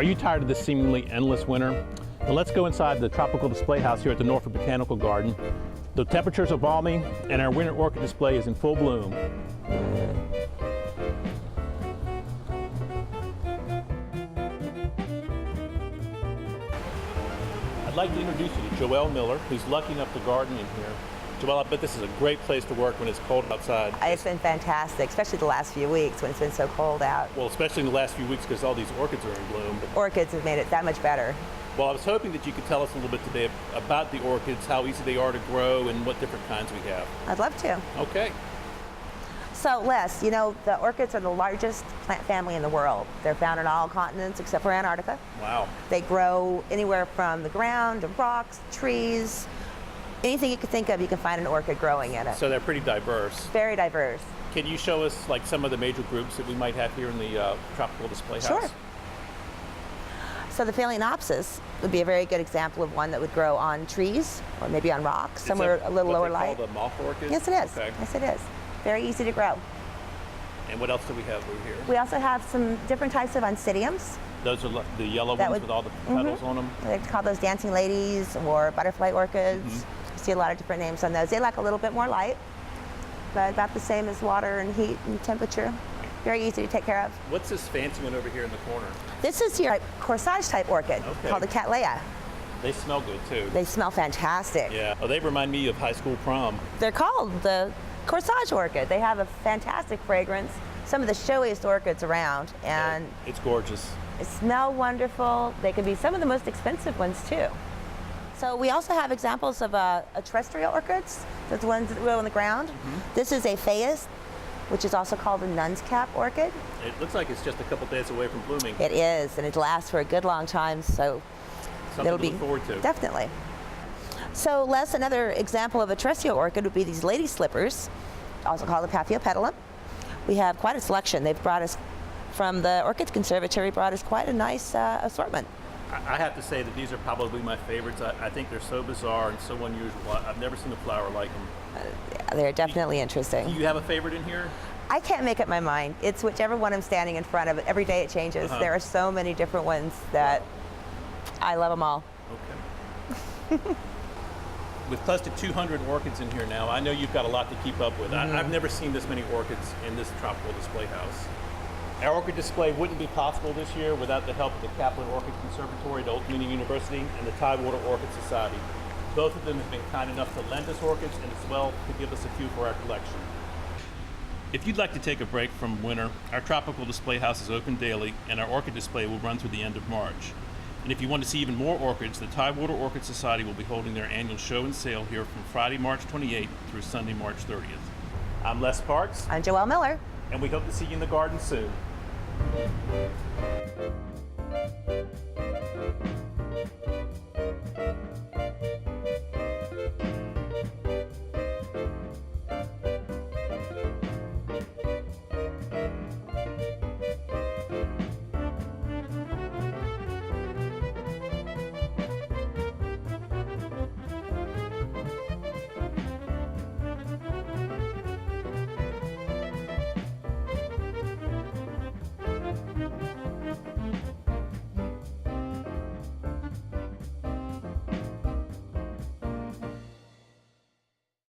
Are you tired of this seemingly endless winter? Well, let's go inside the Tropical Display House here at the Norfolk Botanical Garden. The temperatures are balmy and our winter orchid display is in full bloom. I'd like to introduce you to Joelle Miller, who's lucking up the garden in here. Joelle, I bet this is a great place to work when it's cold outside. It's been fantastic, especially the last few weeks when it's been so cold out. Well, especially in the last few weeks because all these orchids are in bloom. Orchids have made it that much better. Well, I was hoping that you could tell us a little bit today about the orchids, how easy they are to grow, and what different kinds we have. I'd love to. Okay. So Les, you know, the orchids are the largest plant family in the world. They're found on all continents except for Antarctica. Wow. They grow anywhere from the ground to rocks, trees, anything you could think of, you can find an orchid growing in it. So they're pretty diverse. Very diverse. Can you show us like some of the major groups that we might have here in the Tropical Display House? Sure. So the Phalaenopsis would be a very good example of one that would grow on trees or maybe on rocks, somewhere a little lower light. Is that what they call the moth orchid? Yes, it is. Okay. Yes, it is. Very easy to grow. And what else do we have over here? We also have some different types of Oncidiums. Those are the yellow ones with all the petals on them? They call those dancing ladies or butterfly orchids. You see a lot of different names on those. They like a little bit more light, but about the same as water and heat and temperature. Very easy to take care of. What's this fancy one over here in the corner? This is your corsage type orchid called the Cattleya. They smell good too. They smell fantastic. Yeah. Oh, they remind me of high school prom. They're called the corsage orchid. They have a fantastic fragrance. Some of the showiest orchids around, and it's gorgeous. They smell wonderful. They can be some of the most expensive ones too. So we also have examples of terrestrial orchids. That's the ones that grow on the ground. This is a Phaeus, which is also called a nun's cap orchid. It looks like it's just a couple days away from blooming. It is, and it lasts for a good long time, so something to look forward to. Definitely. So Les, another example of a terrestrial orchid would be these lady slippers, also called the Paphiopedilum. We have quite a selection. They've brought us, from the Orchid Conservatory, brought us quite a nice assortment. I have to say that these are probably my favorites. I think they're so bizarre and so unusual. I've never seen a flower like them. They're definitely interesting. Do you have a favorite in here? I can't make up my mind. It's whichever one I'm standing in front of. Every day it changes. There are so many different ones that I love them all. Okay. With close to 200 orchids in here now, I know you've got a lot to keep up with. I've never seen this many orchids in this Tropical Display House. Our orchid display wouldn't be possible this year without the help of the Kaplan Orchid Conservatory at Old Dominion University and the Tidewater Orchid Society. Both of them have been kind enough to lend us orchids and as well to give us a few for our collection. If you'd like to take a break from winter, our Tropical Display House is open daily and our orchid display will run through the end of March. And if you want to see even more orchids, the Tidewater Orchid Society will be holding their annual show and sale here from Friday, March 28th through Sunday, March 30th. I'm Les Parks. I'm Joelle Miller. And we hope to see you in the garden soon.